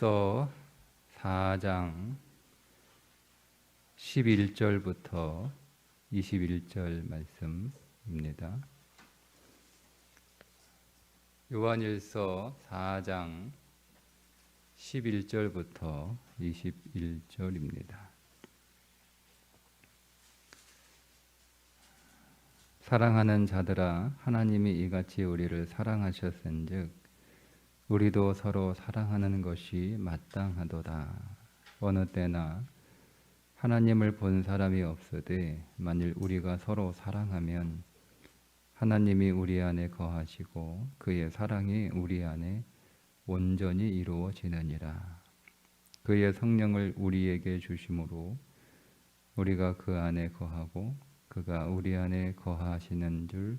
요한일서 4장 11절부터 21절 말씀입니다. 요한일서 4장 11절부터 21절입니다. 사랑하는 자들아, 하나님이 이같이 우리를 사랑하셨은즉 우리도 서로 사랑하는 것이 마땅하도다. 어느 때나 하나님을 본 사람이 없으되 만일 우리가 서로 사랑하면 하나님이 우리 안에 거하시고 그의 사랑이 우리 안에 온전히 이루어지느니라. 그의 성령을 우리에게 주심으로 우리가 그 안에 거하고 그가 우리 안에 거하시는 줄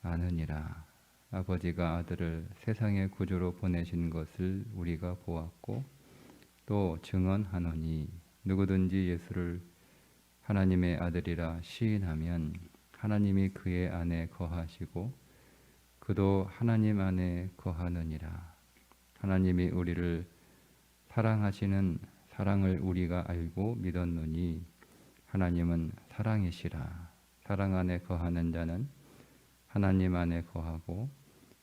아느니라. 아버지가 아들을 세상의 구주로 보내신 것을 우리가 보았고 또 증언하노니 누구든지 예수를 하나님의 아들이라 시인하면 하나님이 그의 안에 거하시고 그도 하나님 안에 거하느니라. 하나님이 우리를 사랑하시는 사랑을 우리가 알고 믿었노니 하나님은 사랑이시라. 사랑 안에 거하는 자는 하나님 안에 거하고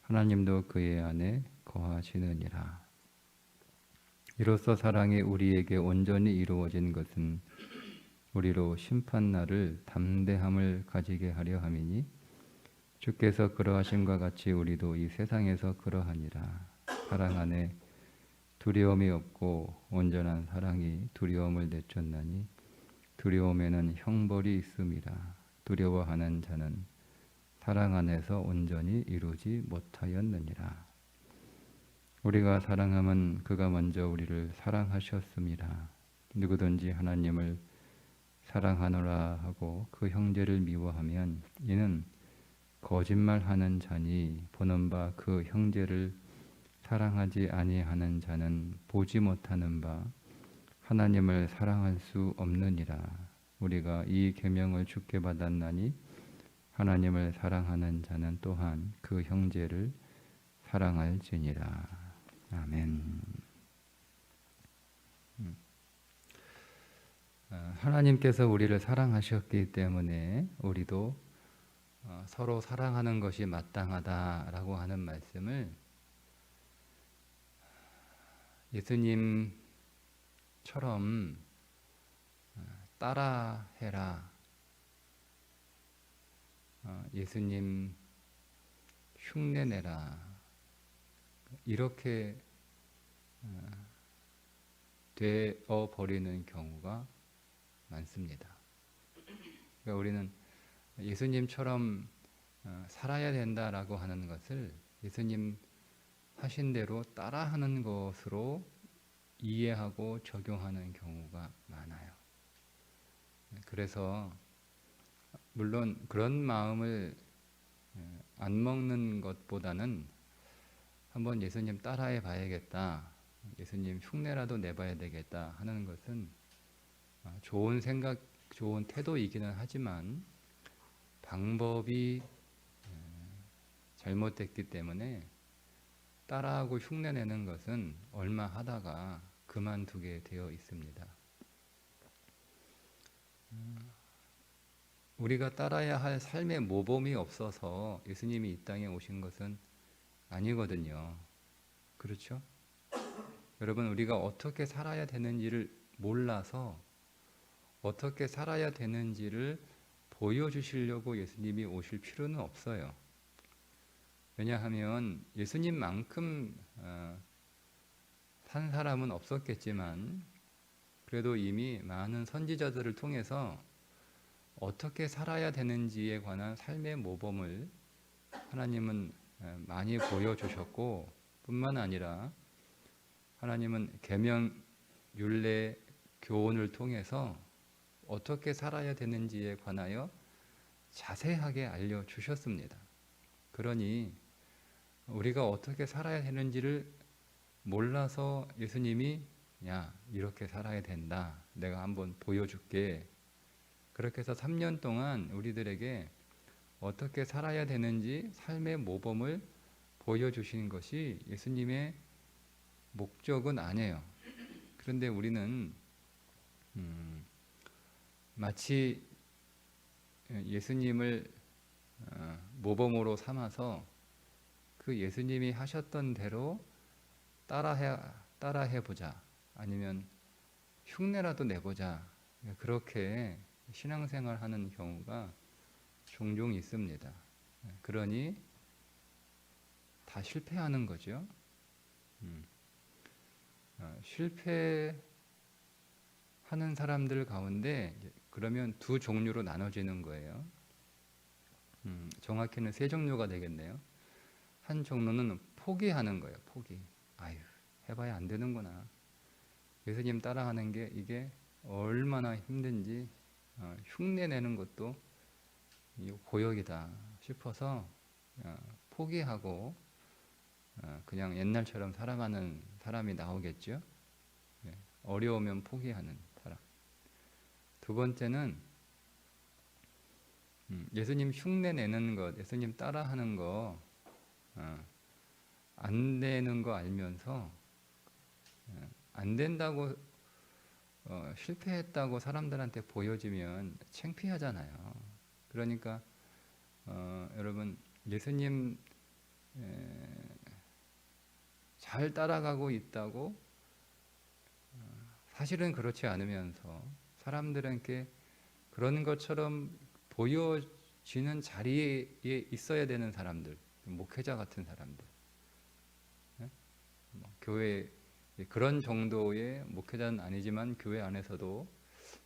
하나님도 그의 안에 거하시느니라. 이로써 사랑이 우리에게 온전히 이루어진 것은 우리로 심판날을 담대함을 가지게 하려 함이니 주께서 그러하심과 같이 우리도 이 세상에서 그러하니라. 사랑 안에 두려움이 없고 온전한 사랑이 두려움을 내쫓나니 두려움에는 형벌이 있음이라. 두려워하는 자는 사랑 안에서 온전히 이루지 못하였느니라. 우리가 사랑함은 그가 먼저 우리를 사랑하셨음이라. 누구든지 하나님을 사랑하노라 하고 그 형제를 미워하면 이는 거짓말하는 자니 보는 바 그 형제를 사랑하지 아니하는 자는 보지 못하는 바 하나님을 사랑할 수 없느니라. 우리가 이 계명을 주께 받았나니 하나님을 사랑하는 자는 또한 그 형제를 사랑할지니라. 아멘. 하나님께서 우리를 사랑하셨기 때문에 우리도 서로 사랑하는 것이 마땅하다라고 하는 말씀을 예수님처럼 따라해라. 예수님 흉내내라. 이렇게 되어 버리는 경우가 많습니다. 그러니까 우리는 예수님처럼 살아야 된다라고 하는 것을 예수님 하신 대로 따라하는 것으로 이해하고 적용하는 경우가 많아요. 그래서 물론 그런 마음을 안 먹는 것보다는 한번 예수님 따라해 봐야겠다, 예수님 흉내라도 내봐야 되겠다 하는 것은 좋은 생각, 좋은 태도이기는 하지만 방법이 잘못됐기 때문에 따라하고 흉내내는 것은 얼마 하다가 그만두게 되어 있습니다. 우리가 따라야 할 삶의 모범이 없어서 예수님이 이 땅에 오신 것은 아니거든요. 그렇죠? 여러분, 우리가 어떻게 살아야 되는지를 몰라서 어떻게 살아야 되는지를 보여주시려고 예수님이 오실 필요는 없어요. 왜냐하면 예수님만큼 산 사람은 없었겠지만 그래도 이미 많은 선지자들을 통해서 어떻게 살아야 되는지에 관한 삶의 모범을 하나님은 많이 보여주셨고 뿐만 아니라 하나님은 계명, 율례, 교훈을 통해서 어떻게 살아야 되는지에 관하여 자세하게 알려주셨습니다. 그러니 우리가 어떻게 살아야 되는지를 몰라서 예수님이 야, 이렇게 살아야 된다, 내가 한번 보여줄게, 그렇게 해서 3년 동안 우리들에게 어떻게 살아야 되는지 삶의 모범을 보여주시는 것이 예수님의 목적은 아니에요. 그런데 우리는 마치 예수님을 모범으로 삼아서 그 예수님이 하셨던 대로 따라해 보자, 아니면 흉내라도 내보자, 그렇게 신앙생활 하는 경우가 종종 있습니다. 그러니 다 실패하는 거죠. 실패하는 사람들 가운데 그러면 두 종류로 나눠지는 거예요. 정확히는 세 종류가 되겠네요. 한 종류는 포기하는 거예요. 포기. 아유, 해봐야 안 되는구나. 예수님 따라하는 게 이게 얼마나 힘든지 흉내 내는 것도 고역이다 싶어서 포기하고 그냥 옛날처럼 살아가는 사람이 나오겠죠. 어려우면 포기하는 사람. 두 번째는 예수님 흉내 내는 것, 예수님 따라하는 거 안 되는 거 알면서 안 된다고 실패했다고 사람들한테 보여지면 창피하잖아요. 그러니까 여러분, 예수님 잘 따라가고 있다고 사실은 그렇지 않으면서 사람들에게 그런 것처럼 보여지는 자리에 있어야 되는 사람들, 목회자 같은 사람들, 교회 그런 정도의 목회자는 아니지만 교회 안에서도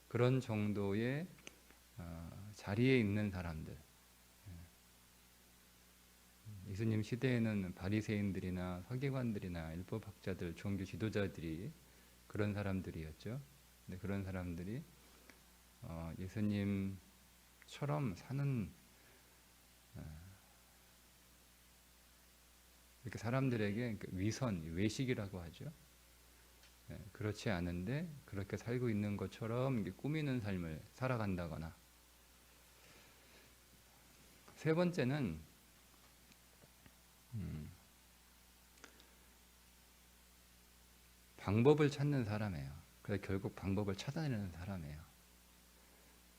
그런 정도의 자리에 있는 사람들. 예수님 시대에는 바리새인들이나 서기관들이나 율법학자들, 종교 지도자들이 그런 사람들이었죠. 근데 그런 사람들이 예수님처럼 사는 이렇게 사람들에게 위선, 외식이라고 하죠. 그렇지 않은데 그렇게 살고 있는 것처럼 꾸미는 삶을 살아간다거나. 세 번째는 방법을 찾는 사람이에요. 그래서 결국 방법을 찾아내는 사람이에요.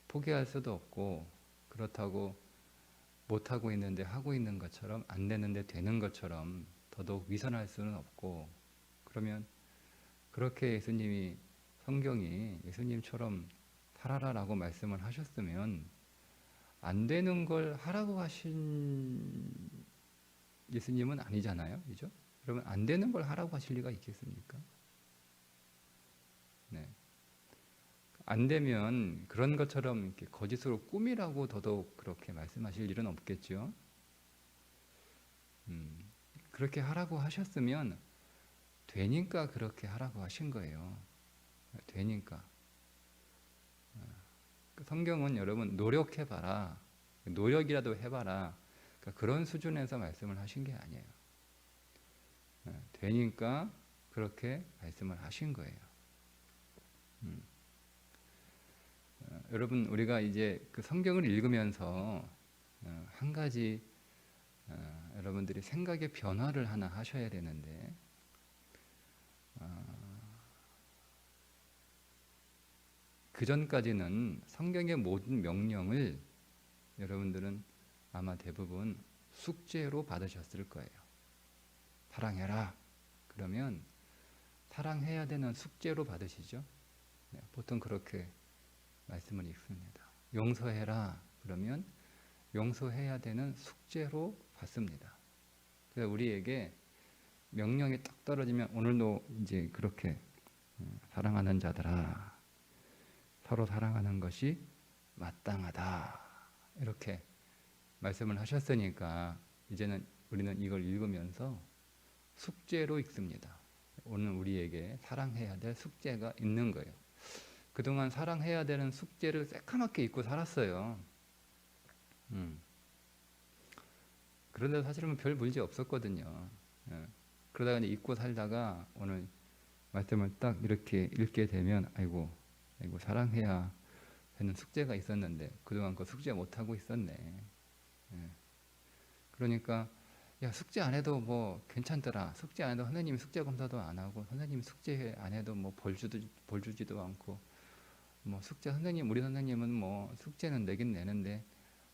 포기할 수도 없고, 그렇다고 못하고 있는데 하고 있는 것처럼, 안 되는데 되는 것처럼 더더욱 위선할 수는 없고, 그러면 그렇게 성경이 예수님처럼 살아라라고 말씀을 하셨으면 안 되는 걸 하라고 하신 예수님은 아니잖아요. 그죠? 여러분, 안 되는 걸 하라고 하실 리가 있겠습니까? 네. 안 되면 그런 것처럼 이렇게 거짓으로 꾸미라고 더더욱 그렇게 말씀하실 일은 없겠죠. 그렇게 하라고 하셨으면 되니까 그렇게 하라고 하신 거예요. 되니까. 성경은 여러분 노력해봐라, 노력이라도 해봐라, 그러니까 그런 수준에서 말씀을 하신 게 아니에요. 되니까 그렇게 말씀을 하신 거예요. 여러분, 우리가 이제 그 성경을 읽으면서 한 가지 여러분들이 생각의 변화를 하나 하셔야 되는데, 그 전까지는 성경의 모든 명령을 여러분들은 아마 대부분 숙제로 받으셨을 거예요. 사랑해라. 그러면 사랑해야 되는 숙제로 받으시죠. 보통 그렇게 말씀을 읽습니다. 용서해라. 그러면 용서해야 되는 숙제로 받습니다. 그래서 우리에게 명령이 딱 떨어지면 오늘도 이제 그렇게 사랑하는 자들아, 서로 사랑하는 것이 마땅하다, 이렇게 말씀을 하셨으니까 이제는 우리는 이걸 읽으면서 숙제로 읽습니다. 오늘 우리에게 사랑해야 될 숙제가 있는 거예요. 그동안 사랑해야 되는 숙제를 새까맣게 잊고 살았어요. 그런데 사실은 별 문제 없었거든요. 그러다가 이제 잊고 살다가 오늘 말씀을 딱 이렇게 읽게 되면 아이고 사랑해야 하는 숙제가 있었는데 그동안 그 숙제 못하고 있었네. 그러니까 야, 숙제 안 해도 뭐 괜찮더라. 숙제 안 해도 선생님이 숙제 검사도 안 하고, 선생님이 숙제 안 해도 뭐 벌 주지도 않고, 뭐 숙제 선생님, 우리 선생님은 뭐 숙제는 내긴 내는데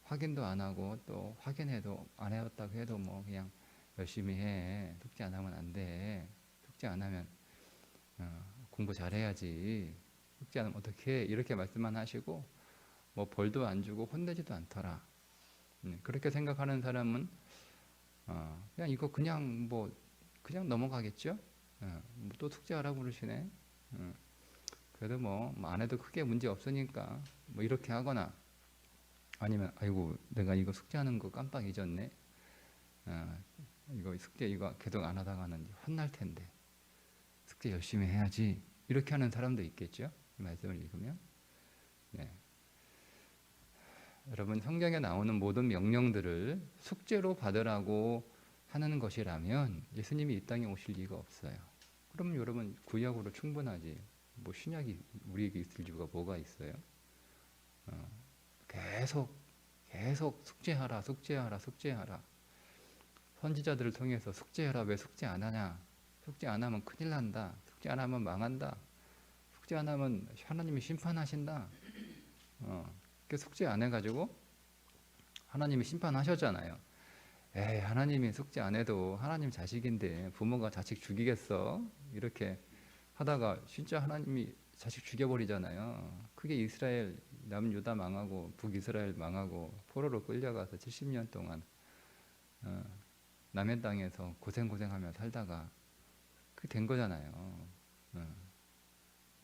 확인도 안 하고, 또 확인해도 안 해왔다고 해도 뭐 그냥 열심히 해. 숙제 안 하면 안 돼. 숙제 안 하면 공부 잘해야지. 숙제 안 하면 어떻게 해? 이렇게 말씀만 하시고 뭐 벌도 안 주고 혼내지도 않더라. 그렇게 생각하는 사람은 그냥 이거 그냥 뭐 그냥 넘어가겠죠. 뭐또 숙제하라고 그러시네. 그래도 뭐 안 해도 크게 문제 없으니까 뭐 이렇게 하거나, 아니면 아이고 내가 이거 숙제하는 거 깜빡 잊었네. 이거 숙제 이거 계속 안 하다가는 혼날 텐데 숙제 열심히 해야지. 이렇게 하는 사람도 있겠죠. 이 말씀을 읽으면. 네. 여러분, 성경에 나오는 모든 명령들을 숙제로 받으라고 하는 것이라면 예수님이 이 땅에 오실 리가 없어요. 그럼 여러분, 구약으로 충분하지. 뭐 신약이 우리에게 있을 이유가 뭐가 있어요? 계속 숙제하라, 숙제하라, 숙제하라. 선지자들을 통해서 숙제하라. 왜 숙제 안 하냐? 숙제 안 하면 큰일 난다. 숙제 안 하면 망한다. 숙제 안 하면 하나님이 심판하신다. 그 숙제 안 해가지고 하나님이 심판하셨잖아요. 에이, 하나님이 숙제 안 해도 하나님 자식인데 부모가 자식 죽이겠어? 이렇게 하다가 진짜 하나님이 자식 죽여버리잖아요. 그게 이스라엘, 남유다 망하고 북이스라엘 망하고 포로로 끌려가서 70년 동안 남의 땅에서 고생하며 살다가 그게 된 거잖아요.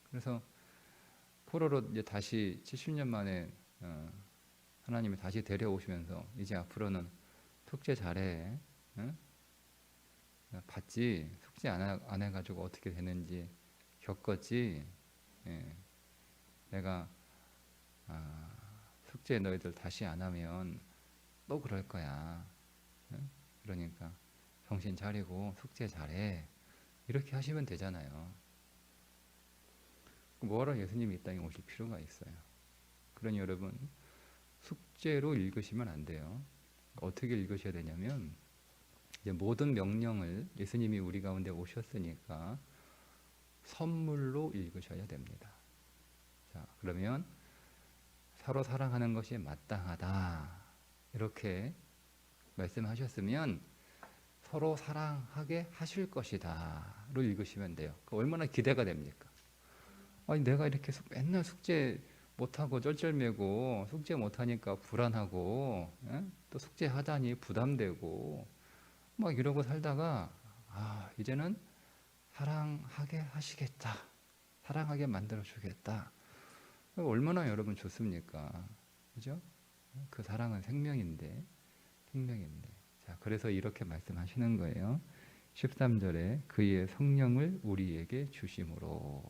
그래서 포로로 이제 다시 70년 만에 하나님이 다시 데려오시면서 이제 앞으로는 숙제 잘해. 응? 봤지? 숙제 안 해가지고 어떻게 되는지 겪었지? 예. 내가 숙제 너희들 다시 안 하면 또 그럴 거야. 응? 그러니까 정신 차리고 숙제 잘해. 이렇게 하시면 되잖아요. 뭐하러 예수님이 이 땅에 오실 필요가 있어요. 그러니 여러분, 숙제로 읽으시면 안 돼요. 어떻게 읽으셔야 되냐면, 이제 모든 명령을 예수님이 우리 가운데 오셨으니까 선물로 읽으셔야 됩니다. 자, 그러면 서로 사랑하는 것이 마땅하다. 이렇게 말씀하셨으면 서로 사랑하게 하실 것이다로 읽으시면 돼요. 얼마나 기대가 됩니까? 아니, 내가 이렇게 맨날 숙제 못하고 쩔쩔매고 숙제 못하니까 불안하고, 또 숙제하다니 부담되고 막 이러고 살다가 이제는 사랑하게 하시겠다. 사랑하게 만들어 주겠다. 얼마나 여러분 좋습니까? 그죠? 그 사랑은 생명인데. 자, 그래서 이렇게 말씀하시는 거예요. 13절에 그의 성령을 우리에게 주심으로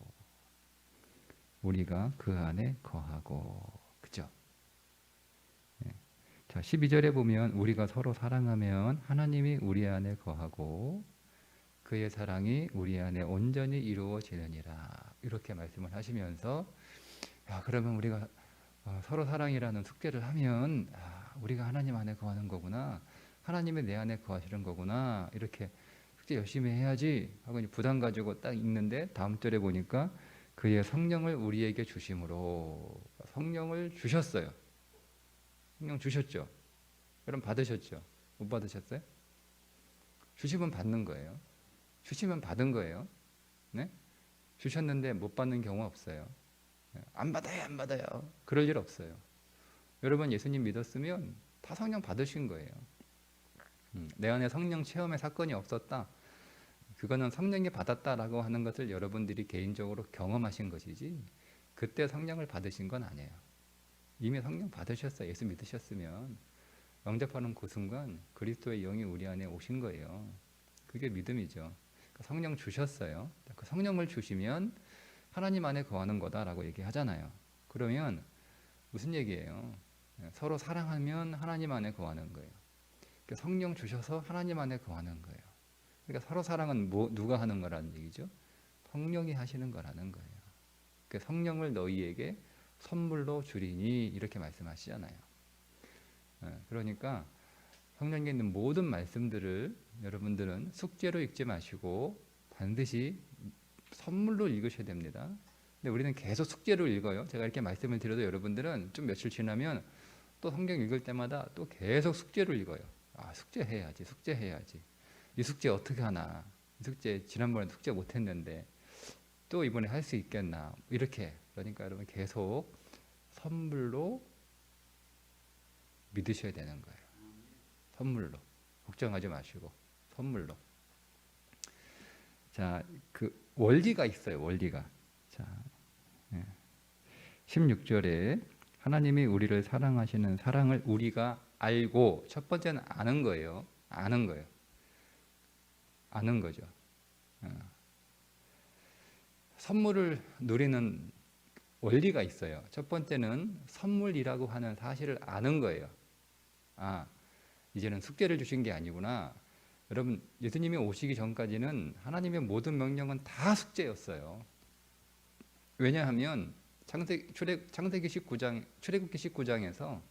우리가 그 안에 거하고. 그죠? 네. 자, 12절에 보면 우리가 서로 사랑하면 하나님이 우리 안에 거하고 그의 사랑이 우리 안에 온전히 이루어지느니라. 이렇게 말씀을 하시면서, 그러면 우리가 서로 사랑이라는 숙제를 하면 우리가 하나님 안에 거하는 거구나. 하나님이 내 안에 거하시는 거구나. 이렇게 숙제 열심히 해야지 하고 부담 가지고 딱 읽는데 다음 절에 보니까 그의 성령을 우리에게 주심으로. 성령을 주셨어요. 성령 주셨죠. 여러분 받으셨죠? 못 받으셨어요? 주시면 받는 거예요. 주시면 받은 거예요. 네? 주셨는데 못 받는 경우 없어요. 안 받아요. 그럴 일 없어요. 여러분 예수님 믿었으면 다 성령 받으신 거예요. 내 안에 성령 체험의 사건이 없었다. 그거는 성령이 받았다라고 하는 것을 여러분들이 개인적으로 경험하신 것이지 그때 성령을 받으신 건 아니에요. 이미 성령 받으셨어요. 예수 믿으셨으면 영접하는 그 순간 그리스도의 영이 우리 안에 오신 거예요. 그게 믿음이죠. 성령 주셨어요. 그 성령을 주시면 하나님 안에 거하는 거다라고 얘기하잖아요. 그러면 무슨 얘기예요? 서로 사랑하면 하나님 안에 거하는 거예요. 성령 주셔서 하나님 안에 거하는 거예요. 그러니까 서로 사랑은 누가 하는 거라는 얘기죠? 성령이 하시는 거라는 거예요. 성령을 너희에게 선물로 주리니 이렇게 말씀하시잖아요. 그러니까 성경에 있는 모든 말씀들을 여러분들은 숙제로 읽지 마시고 반드시 선물로 읽으셔야 됩니다. 근데 우리는 계속 숙제로 읽어요. 제가 이렇게 말씀을 드려도 여러분들은 좀 며칠 지나면 또 성경 읽을 때마다 또 계속 숙제로 읽어요. 아, 숙제해야지, 숙제해야지. 이 숙제 어떻게 하나? 이 숙제 지난번에 숙제 못했는데 또 이번에 할 수 있겠나? 이렇게. 그러니까 여러분 계속 선물로 믿으셔야 되는 거예요. 선물로. 걱정하지 마시고 선물로. 자, 그 원리가 있어요. 원리가. 자, 16절에 하나님이 우리를 사랑하시는 사랑을 우리가 알고, 첫 번째는 아는 거예요. 아는 거예요. 아는 거죠. 선물을 누리는 원리가 있어요. 첫 번째는 선물이라고 하는 사실을 아는 거예요. 아, 이제는 숙제를 주신 게 아니구나. 여러분, 예수님이 오시기 전까지는 하나님의 모든 명령은 다 숙제였어요. 왜냐하면 창세기 19장, 출애굽기 19장에서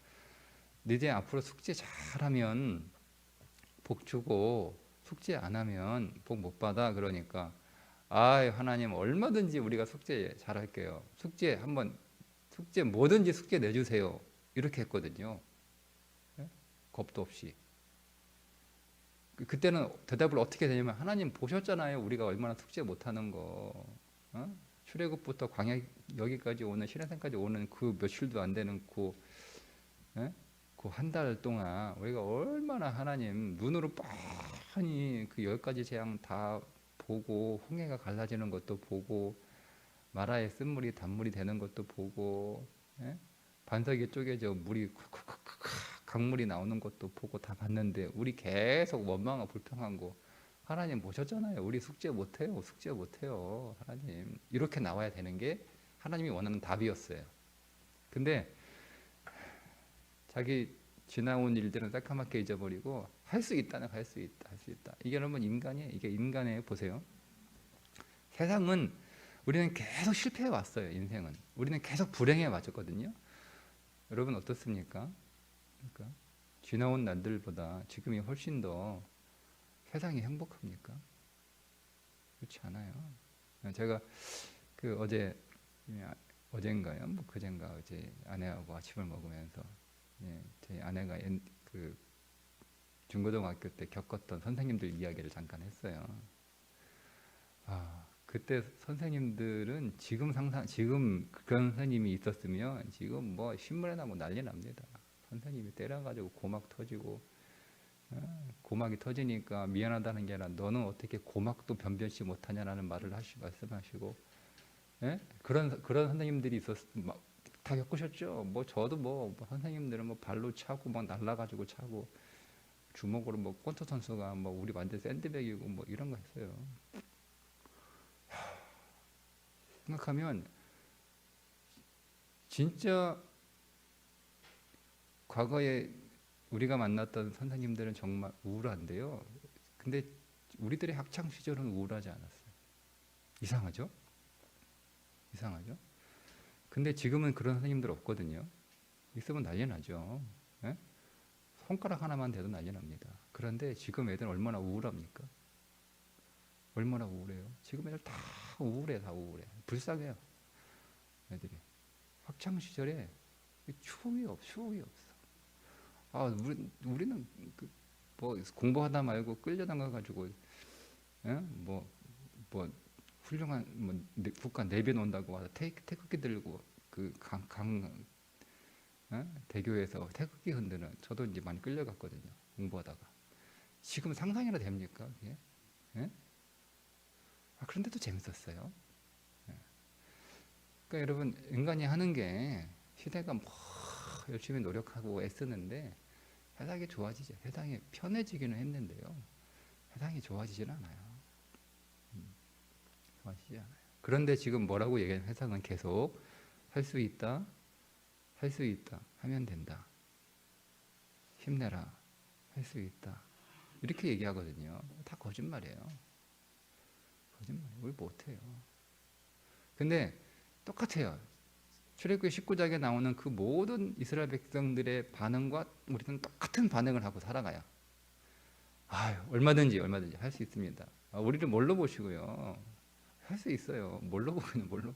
너희 앞으로 숙제 잘하면 복 주고 숙제 안 하면 복 못 받아. 그러니까 아, 하나님 얼마든지 우리가 숙제 잘할게요. 숙제 뭐든지 숙제 내주세요. 이렇게 했거든요. 겁도 없이. 그때는 대답을 어떻게 되냐면, 하나님 보셨잖아요. 우리가 얼마나 숙제 못하는 거. 출애굽부터 광야 여기까지 오는, 시내산까지 오는 그 며칠도 안 되는 그 한 달 동안 우리가 얼마나 하나님 눈으로 뻔히 그 10가지 재앙 다 보고, 홍해가 갈라지는 것도 보고, 마라의 쓴물이 단물이 되는 것도 보고, 반석이 쪼개져 물이 강물이 나오는 것도 보고 다 봤는데 우리 계속 원망하고 불평한 거 하나님 보셨잖아요. 우리 숙제 못해요. 숙제 못해요. 하나님. 이렇게 나와야 되는 게 하나님이 원하는 답이었어요. 근데 자기 지나온 일들은 새까맣게 잊어버리고 할 수 있다는, 할 수 있다, 할 수 있다. 이게 여러분 인간이에요. 이게 인간의, 보세요. 세상은, 우리는 계속 실패해 왔어요. 인생은. 우리는 계속 불행해 왔었거든요. 여러분 어떻습니까? 그러니까 지나온 날들보다 지금이 훨씬 더 세상이 행복합니까? 그렇지 않아요. 제가 그 어젠가요? 뭐 그젠가 어제 아내하고 아침을 먹으면서 제 아내가 그 중고등학교 때 겪었던 선생님들 이야기를 잠깐 했어요. 아, 그때 선생님들은 지금 그런 선생님이 있었으면 지금 뭐 신문에 나고 난리 납니다. 선생님이 때려가지고 고막 터지고, 고막이 터지니까 미안하다는 게 아니라 너는 어떻게 고막도 변변치 못하냐라는 말씀하시고, 그런 선생님들이 다 겪으셨죠. 뭐 저도 뭐 선생님들은 뭐 발로 차고 막 날라가지고 차고, 주먹으로 뭐 권투 선수가 뭐 우리 완전 샌드백이고 뭐 이런 거 했어요. 생각하면 진짜 과거에 우리가 만났던 선생님들은 정말 우울한데요. 근데 우리들의 학창 시절은 우울하지 않았어요. 이상하죠? 이상하죠? 근데 지금은 그런 선생님들 없거든요. 있으면 난리 나죠. 예? 손가락 하나만 대도 난리 납니다. 그런데 지금 애들은 얼마나 우울합니까? 얼마나 우울해요. 지금 애들 다 우울해, 다 우울해. 불쌍해요. 애들이. 학창 시절에 추억이 없어. 아, 우리는 뭐 공부하다 말고 끌려나가가지고, 뭐 훌륭한 국가 내비 논다고 와서 태극기 들고 그 대교에서 태극기 흔드는, 저도 이제 많이 끌려갔거든요. 공부하다가. 지금 상상이나 됩니까? 그게? 그런데도 재밌었어요. 그러니까 여러분, 인간이 하는 게, 시대가 뭐 열심히 노력하고 애쓰는데 세상이 좋아지지, 세상이 편해지기는 했는데요. 세상이 좋아지지는 않아요. 좋아지지 않아요. 그런데 지금 뭐라고 얘기하면, 세상은 계속 할 수 있다, 할 수 있다, 하면 된다. 힘내라, 할 수 있다. 이렇게 얘기하거든요. 다 거짓말이에요. 거짓말이에요. 우리 못해요. 근데 똑같아요. 출애굽기 19장에 나오는 그 모든 이스라엘 백성들의 반응과 우리는 똑같은 반응을 하고 살아가요. 아유, 얼마든지 할 수 있습니다. 우리를 뭘로 보시고요? 할 수 있어요. 뭘로 보기는 뭘로?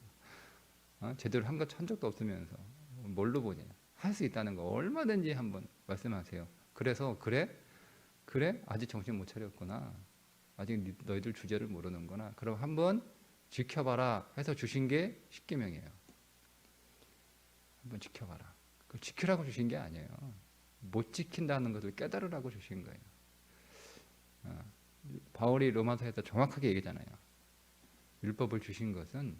제대로 한 적도 없으면서 뭘로 보냐? 할 수 있다는 거 얼마든지 한번 말씀하세요. 그래서 그래 아직 정신 못 차렸구나. 아직 너희들 주제를 모르는구나. 그럼 한번 지켜봐라 해서 주신 게 십계명이에요. 한번 지켜봐라. 그걸 지키라고 주신 게 아니에요. 못 지킨다는 것을 깨달으라고 주신 거예요. 바울이 로마서에서 정확하게 얘기잖아요. 율법을 주신 것은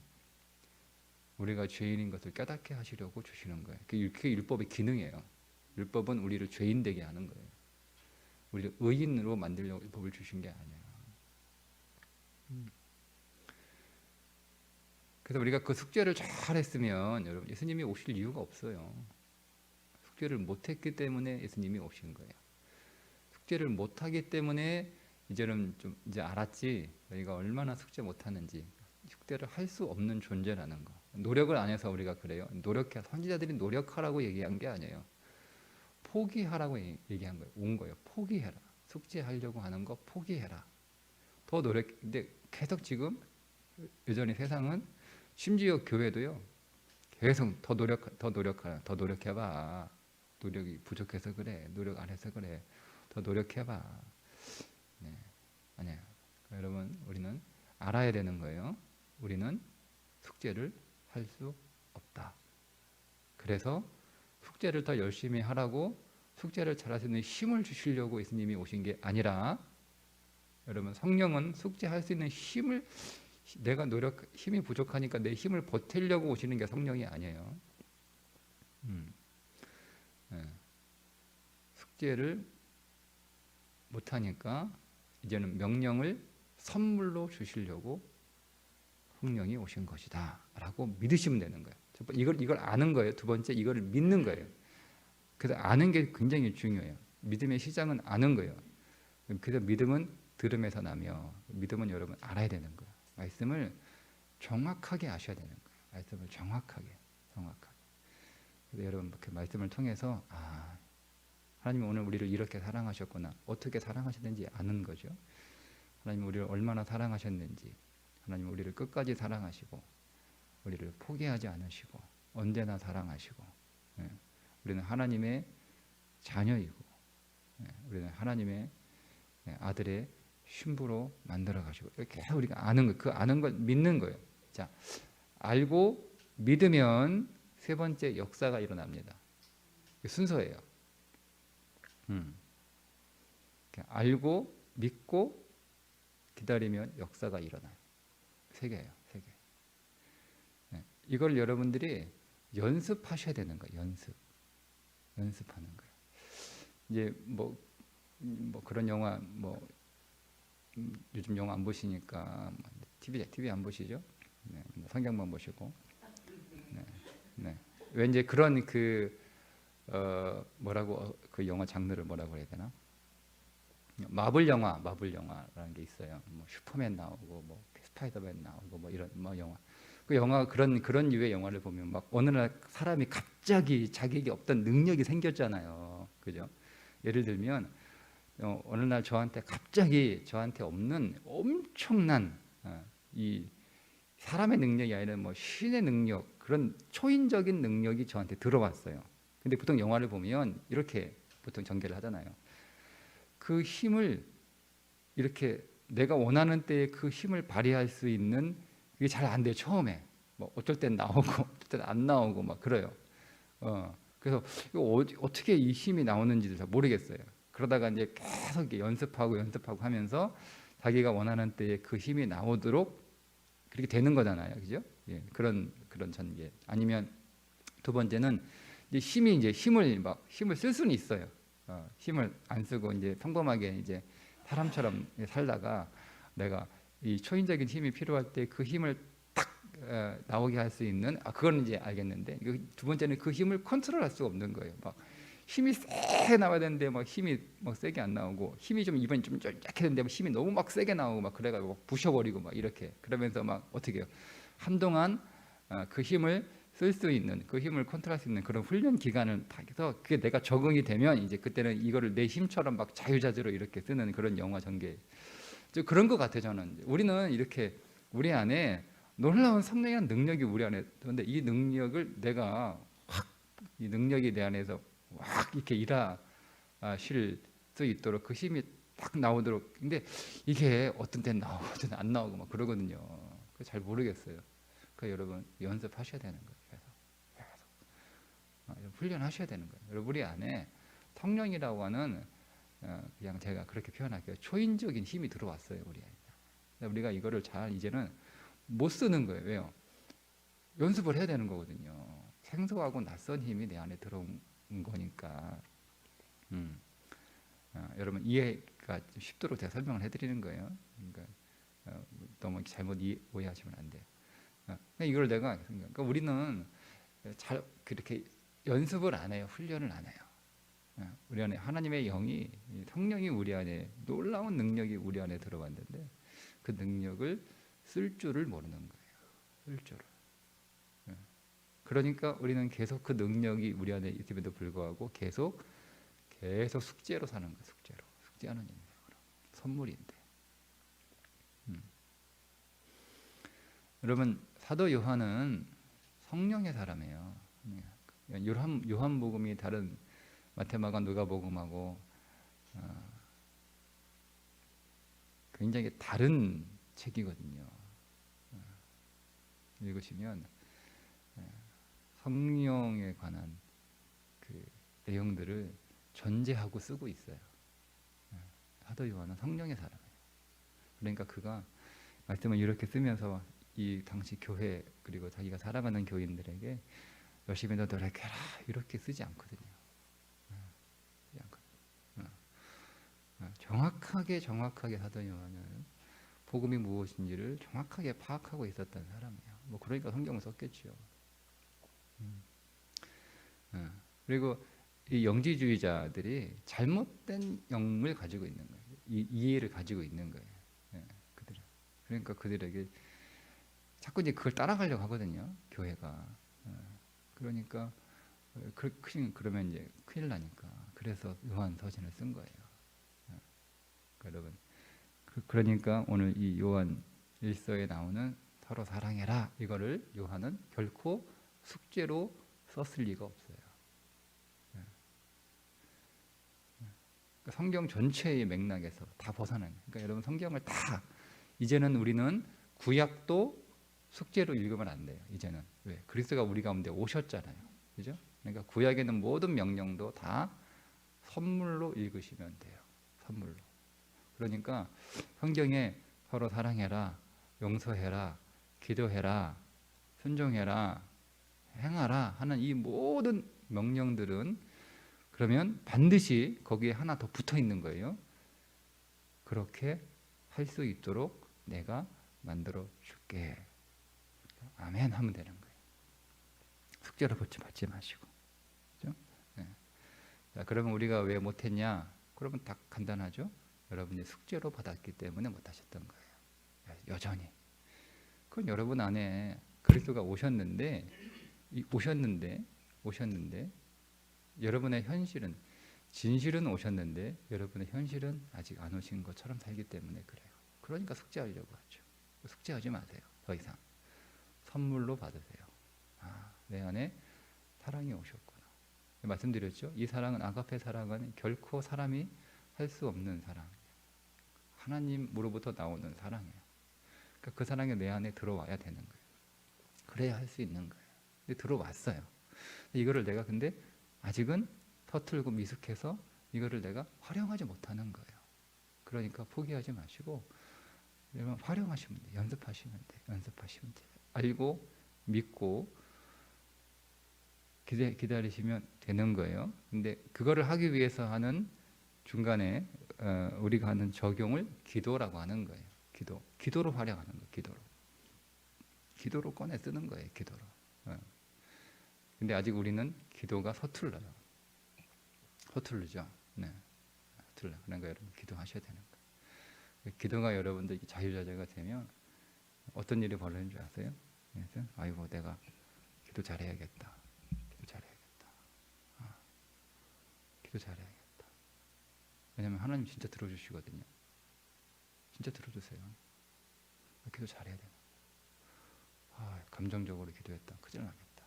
우리가 죄인인 것을 깨닫게 하시려고 주시는 거예요. 그게 율법의 기능이에요. 율법은 우리를 죄인 되게 하는 거예요. 우리를 의인으로 만들려고 율법을 주신 게 아니에요. 그래서 우리가 그 숙제를 잘 했으면 여러분 예수님이 오실 이유가 없어요. 숙제를 못했기 때문에 예수님이 오신 거예요. 숙제를 못하기 때문에 이제는 좀 이제 알았지 너희가 얼마나 숙제 못하는지. 숙제를 할 수 없는 존재라는 거. 노력을 안 해서 우리가 그래요. 선지자들이 노력하라고 얘기한 게 아니에요. 포기하라고 얘기한 거예요. 온 거예요. 포기해라. 숙제하려고 하는 거 포기해라. 더 노력. 근데 계속 지금 여전히 세상은 심지어 교회도요. 계속 더 노력해봐. 노력이 부족해서 그래. 노력 안 해서 그래. 더 노력해봐. 네, 아니에요. 여러분 우리는 알아야 되는 거예요. 우리는 숙제를 할 수 없다. 그래서 숙제를 더 열심히 하라고 숙제를 잘할 수 있는 힘을 주시려고 예수님이 오신 게 아니라 여러분 성령은 숙제할 수 있는 힘을 힘이 부족하니까 내 힘을 보태려고 오시는 게 성령이 아니에요. 네. 숙제를 못하니까 이제는 명령을 선물로 주시려고 성령이 오신 것이다 라고 믿으시면 되는 거예요. 이걸 아는 거예요. 두 번째 이걸 믿는 거예요. 그래서 아는 게 굉장히 중요해요. 믿음의 시작은 아는 거예요. 그래서 믿음은 들음에서 나며 믿음은 여러분 알아야 되는 거예요. 말씀을 정확하게 아셔야 되는 거예요. 말씀을 정확하게. 그래서 여러분 그 말씀을 통해서 하나님이 오늘 우리를 이렇게 사랑하셨구나. 어떻게 사랑하셨는지 아는 거죠. 하나님이 우리를 얼마나 사랑하셨는지. 하나님 우리를 끝까지 사랑하시고 우리를 포기하지 않으시고 언제나 사랑하시고 우리는 하나님의 자녀이고 우리는 하나님의 아들의 신부로 만들어 가시고 이렇게 우리가 아는 거, 그 아는 걸 믿는 거예요. 자, 알고 믿으면 세 번째 역사가 일어납니다. 순서예요. 알고 믿고 기다리면 역사가 일어나요. 세 개예요. 세 개. 이걸 여러분들이 연습하셔야 되는 거예요. 연습하는 거예요. 이제 뭐 그런 영화 요즘 영화 안 보시니까 TV 안 보시죠? 네, 성경만 보시고. 네. 왠지 그런 뭐라고 그 영화 장르를 뭐라고 해야 되나? 마블 영화라는 게 있어요. 뭐 슈퍼맨 나오고 뭐 스파이더맨 나오고 뭐 이런 영화. 그 영화 그런 유의 영화를 보면 막 어느 날 사람이 갑자기 자기에게 없던 능력이 생겼잖아요. 그죠? 예를 들면 어느 날 갑자기 저한테 없는 엄청난 이 사람의 능력이 아니라 뭐 신의 능력, 그런 초인적인 능력이 저한테 들어왔어요. 근데 보통 영화를 보면 이렇게 보통 전개를 하잖아요. 그 힘을 이렇게 내가 원하는 때에 그 힘을 발휘할 수 있는 이게 잘 안 돼요. 처음에 뭐 어쩔 땐 나오고 어쩔 땐 안 나오고 막 그래요. 그래서 어떻게 이 힘이 나오는지도 잘 모르겠어요. 그러다가 이제 계속 연습하고 하면서 자기가 원하는 때에 그 힘이 나오도록 그렇게 되는 거잖아요, 그죠? 예, 그런 전개. 아니면 두 번째는 이제 힘을 쓸 수는 있어요. 힘을 안 쓰고 이제 평범하게 이제 사람처럼 살다가 내가 이 초인적인 힘이 필요할 때 그 힘을 딱 나오게 할 수 있는 그건 이제 알겠는데 두 번째는 그 힘을 컨트롤할 수가 없는 거예요. 막 힘이 세게 나와야 되는데 막 힘이 막 세게 안 나오고 힘이 좀 이번에 좀 약했는데 힘이 너무 막 세게 나오고 막 그래가지고 막 부셔버리고 막 이렇게 그러면서 막 어떻게 해요? 한동안 그 힘을 쓸 수 있는 그 힘을 컨트롤할 수 있는 그런 훈련 기간을 다 해서 그게 내가 적응이 되면 이제 그때는 이거를 내 힘처럼 막 자유자재로 이렇게 쓰는 그런 영화 전개. 그런 것 같아요. 저는 우리는 이렇게 우리 안에 놀라운 성령이라는 능력이 우리 안에. 그런데 이 능력을 내가 확 이 능력이 내 안에서 확 이렇게 일하실 수 있도록 그 힘이 딱 나오도록. 근데 이게 어떤 때는 나오고 어떤 때는 안 나오고 막 그러거든요. 잘 모르겠어요. 그 여러분 연습하셔야 되는 거예요. 계속 훈련하셔야 되는 거예요. 여러분 우리 안에 성령이라고 하는 그냥 제가 그렇게 표현할게요. 초인적인 힘이 들어왔어요. 우리 안에. 우리가 이거를 잘 이제는 못 쓰는 거예요. 왜요? 연습을 해야 되는 거거든요. 생소하고 낯선 힘이 내 안에 들어온 거니까. 여러분 이해가 좀 쉽도록 제가 설명을 해드리는 거예요. 그러니까 너무 잘못 오해하시면 안 돼요. 그러니까 이걸 내가 그러니까 우리는 잘 그렇게 연습을 안 해요. 훈련을 안 해요. 우리 안에 하나님의 영이 성령이 우리 안에 놀라운 능력이 우리 안에 들어왔는데 그 능력을 쓸 줄을 모르는 거예요. 쓸 줄을. 그러니까 우리는 계속 그 능력이 우리 안에 있음에도 불구하고 계속 숙제로 사는 거예요. 숙제하는 인생으로. 선물인데. 여러분 사도 요한은 성령의 사람이에요. 요한복음이 다른 마태마가 누가복음하고 굉장히 다른 책이거든요. 읽으시면 성령에 관한 그 내용들을 전제하고 쓰고 있어요. 사도 요한은 성령의 사람이에요. 그러니까 그가 말씀을 이렇게 쓰면서 이 당시 교회 그리고 자기가 살아가는 교인들에게 열심히 더 노력해라 이렇게 쓰지 않거든요. 정확하게 사도 요한은 복음이 무엇인지를 정확하게 파악하고 있었던 사람이에요. 뭐 그러니까 성경을 썼겠죠. 그리고 이 영지주의자들이 잘못된 영을 가지고 있는 거예요. 이해를 가지고 있는 거예요. 그들은. 그러니까 그들에게 자꾸 이제 그걸 따라가려고 하거든요. 교회가. 그러니까 그러면 이제 큰일 나니까. 그래서 요한 서신을 쓴 거예요. 여러분. 그러니까 오늘 이 요한 1서에 나오는 서로 사랑해라 이거를 요한은 결코 숙제로 썼을 리가 없어요. 성경 전체의 맥락에서 다 벗어나는. 그러니까 여러분 성경을 다 이제는 우리는 구약도 숙제로 읽으면 안 돼요. 이제는 왜? 그리스도가 우리 가운데 오셨잖아요. 그죠? 그러니까 구약에는 모든 명령도 다 선물로 읽으시면 돼요. 선물로. 그러니까 성경에 서로 사랑해라, 용서해라, 기도해라, 순종해라, 행하라 하는 이 모든 명령들은 그러면 반드시 거기에 하나 더 붙어 있는 거예요. 그렇게 할 수 있도록 내가 만들어 줄게. 아멘 하면 되는 거예요. 숙제로 받지 마시고. 그렇죠? 네. 자, 그러면 우리가 왜 못했냐? 그러면 딱 간단하죠. 여러분이 숙제로 받았기 때문에 못하셨던 거예요. 여전히. 그건 여러분 안에 그리스도가 오셨는데 여러분의 현실은 진실은 오셨는데 여러분의 현실은 아직 안 오신 것처럼 살기 때문에 그래요. 그러니까 숙제하려고 하죠. 숙제하지 마세요. 더 이상. 선물로 받으세요. 내 안에 사랑이 오셨구나. 말씀드렸죠. 이 사랑은 아가페 사랑은 결코 사람이 할 수 없는 사랑이에요. 하나님으로부터 나오는 사랑이에요. 그러니까 그 사랑이 내 안에 들어와야 되는 거예요. 그래야 할 수 있는 거예요. 근데 들어왔어요. 이거를 내가 근데 아직은 서툴고 미숙해서 이거를 내가 활용하지 못하는 거예요. 그러니까 포기하지 마시고 여러분 활용하시면 돼요. 연습하시면 돼요. 알고 믿고 기다리시면 되는 거예요. 근데 그거를 하기 위해서 하는 중간에 우리가 하는 적용을 기도라고 하는 거예요. 기도로 활용하는 거예요. 기도로 꺼내 쓰는 거예요. 기도로. 근데 아직 우리는 기도가 서툴러요. 서툴르죠. 네. 서툴러. 그러니까 여러분 기도하셔야 되는 거예요. 기도가 여러분들 자유자재가 되면 어떤 일이 벌어지는 줄 아세요? 그래서 아이고 내가 기도 잘해야겠다. 기도 잘해야겠다. 기도 잘해야겠다. 왜냐하면 하나님 진짜 들어주시거든요. 진짜 들어주세요. 기도 잘해야 되나? 감정적으로 기도했다. 큰일 나겠다.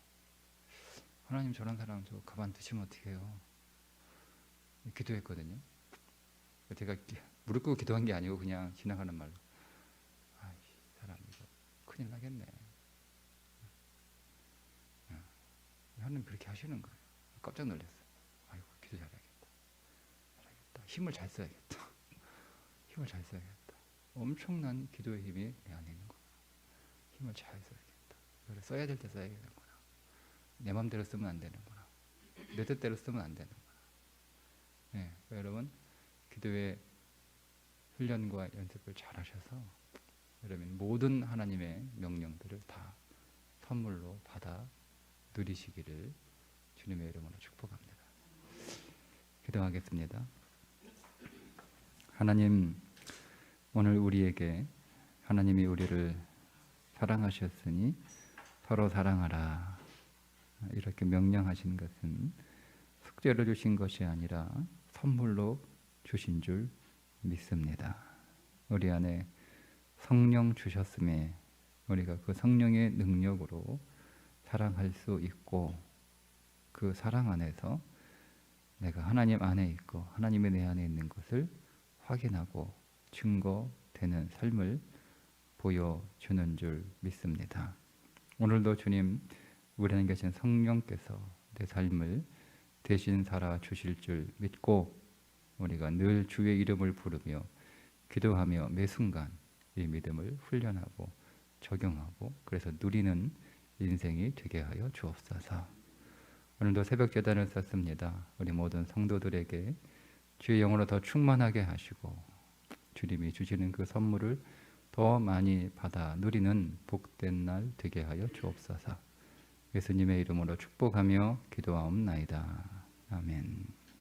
하나님 저런 사람 저 가만두시면 어떻게 해요? 기도했거든요. 제가 무릎 꿇고 기도한 게 아니고 그냥 지나가는 말로 이 사람 이거 큰일 나겠네. 하나님 그렇게 하시는 거예요. 깜짝 놀랐어요. 아이고 기도 잘해야겠다. 힘을 잘 써야겠다. 힘을 잘 써야겠다. 엄청난 기도의 힘이 내 안에 있는 거예요. 힘을 잘 써야겠다. 그래 써야 될 때 써야 되는구나. 내 마음대로 쓰면 안 되는구나. 내 뜻대로 쓰면 안 되는구나. 네, 여러분 기도의 훈련과 연습을 잘 하셔서 여러분 모든 하나님의 명령들을 다 선물로 받아 누리시기를 주님의 이름으로 축복합니다. 기도하겠습니다. 하나님, 오늘 우리에게 하나님이 우리를 사랑하셨으니 서로 사랑하라 이렇게 명령하신 것은 숙제로 주신 것이 아니라 선물로 주신 줄 믿습니다. 우리 안에 성령 주셨음에 우리가 그 성령의 능력으로 사랑할 수 있고 그 사랑 안에서 내가 하나님 안에 있고 하나님이 내 안에 있는 것을 확인하고 증거되는 삶을 보여주는 줄 믿습니다. 오늘도 주님 우리 안에 계신 성령께서 내 삶을 대신 살아주실 줄 믿고 우리가 늘 주의 이름을 부르며 기도하며 매 순간 이 믿음을 훈련하고 적용하고 그래서 누리는 인생이 되게 하여 주옵소서. 오늘도 새벽 제단을 썼습니다. 우리 모든 성도들에게 주의 영으로 더 충만하게 하시고 주님이 주시는 그 선물을 더 많이 받아 누리는 복된 날 되게 하여 주옵소서. 예수님의 이름으로 축복하며 기도하옵나이다. 아멘.